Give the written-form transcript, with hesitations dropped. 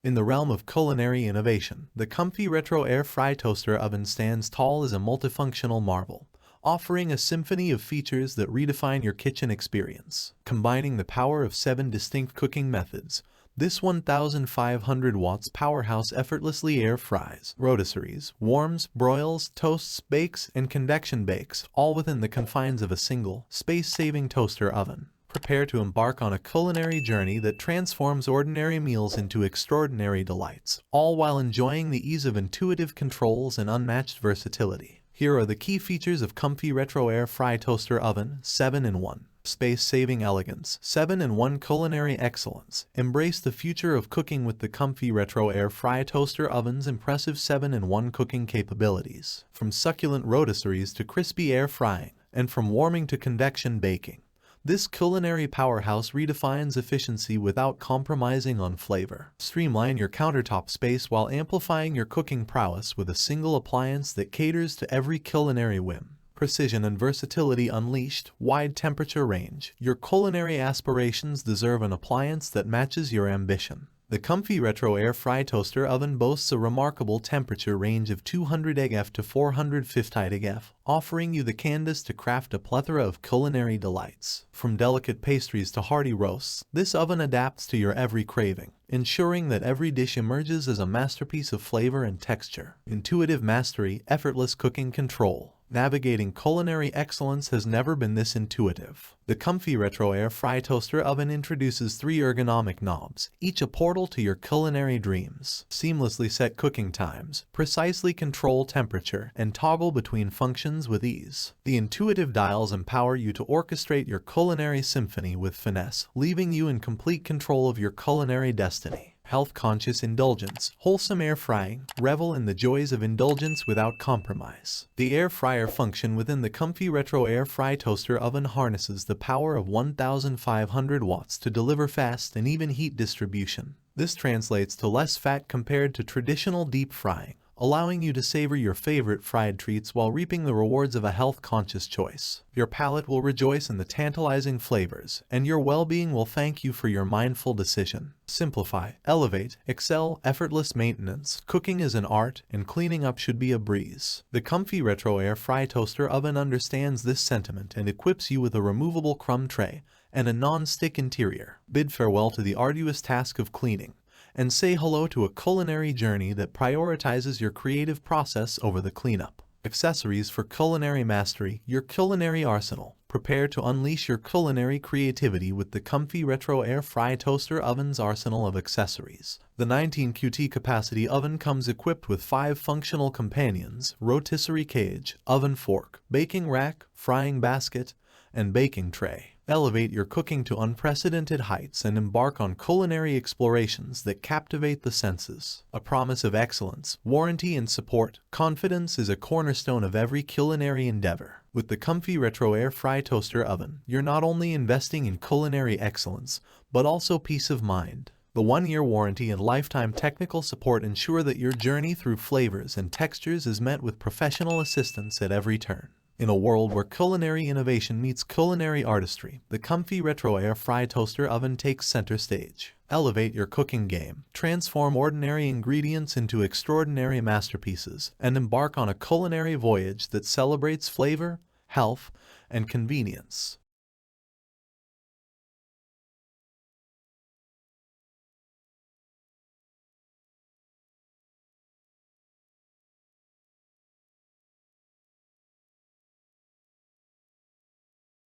In the realm of culinary innovation, the Comfee Retro Air Fry Toaster Oven stands tall as a multifunctional marvel, offering a symphony of features that redefine your kitchen experience. Combining the power of 7 distinct cooking methods, this 1,500 watts Powerhouse effortlessly air fries, rotisseries, warms, broils, toasts, bakes, and convection bakes, all within the confines of a single, space-saving toaster oven. Prepare to embark on a culinary journey that transforms ordinary meals into extraordinary delights, all while enjoying the ease of intuitive controls and unmatched versatility. Here are the key features of Comfee Retro Air Fry Toaster Oven: 7-in-1. Space-saving elegance, 7-in-1 culinary excellence. Embrace the future of cooking with the Comfee Retro Air Fry Toaster Oven's impressive 7-in-1 cooking capabilities. From succulent rotisseries to crispy air frying, and from warming to convection baking, this culinary powerhouse redefines efficiency without compromising on flavor. Streamline your countertop space while amplifying your cooking prowess with a single appliance that caters to every culinary whim. Precision and versatility unleashed, wide temperature range. Your culinary aspirations deserve an appliance that matches your ambition. The Comfee Retro Air Fry Toaster Oven boasts a remarkable temperature range of 200 degF to 450 degF, offering you the canvas to craft a plethora of culinary delights. From delicate pastries to hearty roasts, this oven adapts to your every craving, ensuring that every dish emerges as a masterpiece of flavor and texture. Intuitive mastery, effortless cooking control. Navigating culinary excellence has never been this intuitive. The Comfee Retro Air Fry Toaster Oven introduces 3 ergonomic knobs, each a portal to your culinary dreams. Seamlessly set cooking times, precisely control temperature, and toggle between functions with ease. The intuitive dials empower you to orchestrate your culinary symphony with finesse, leaving you in complete control of your culinary destiny. Health-conscious indulgence, wholesome air frying. Revel in the joys of indulgence without compromise. The air fryer function within the Comfee Retro Air Fry Toaster Oven harnesses the power of 1,500 watts to deliver fast and even heat distribution. This translates to less fat compared to traditional deep frying, allowing you to savor your favorite fried treats while reaping the rewards of a health-conscious choice. Your palate will rejoice in the tantalizing flavors, and your well-being will thank you for your mindful decision. Simplify, elevate, excel, effortless maintenance. Cooking is an art, and cleaning up should be a breeze. The Comfee Retro Air Fry Toaster Oven understands this sentiment and equips you with a removable crumb tray and a non-stick interior. Bid farewell to the arduous task of cleaning, and say hello to a culinary journey that prioritizes your creative process over the cleanup. Accessories for culinary mastery, your culinary arsenal. Prepare to unleash your culinary creativity with the Comfee Retro Air Fry Toaster Oven's arsenal of accessories. The 19QT capacity oven comes equipped with 5 functional companions: rotisserie cage, oven fork, baking rack, frying basket, and baking tray. Elevate your cooking to unprecedented heights and embark on culinary explorations that captivate the senses. A promise of excellence, warranty, and support. Confidence is a cornerstone of every culinary endeavor. With the Comfee Retro Air Fry Toaster Oven, you're not only investing in culinary excellence, but also peace of mind. The 1-year warranty and lifetime technical support ensure that your journey through flavors and textures is met with professional assistance at every turn. In a world where culinary innovation meets culinary artistry, the Comfee Retro Air Fry Toaster Oven takes center stage. Elevate your cooking game, transform ordinary ingredients into extraordinary masterpieces, and embark on a culinary voyage that celebrates flavor, health, and convenience.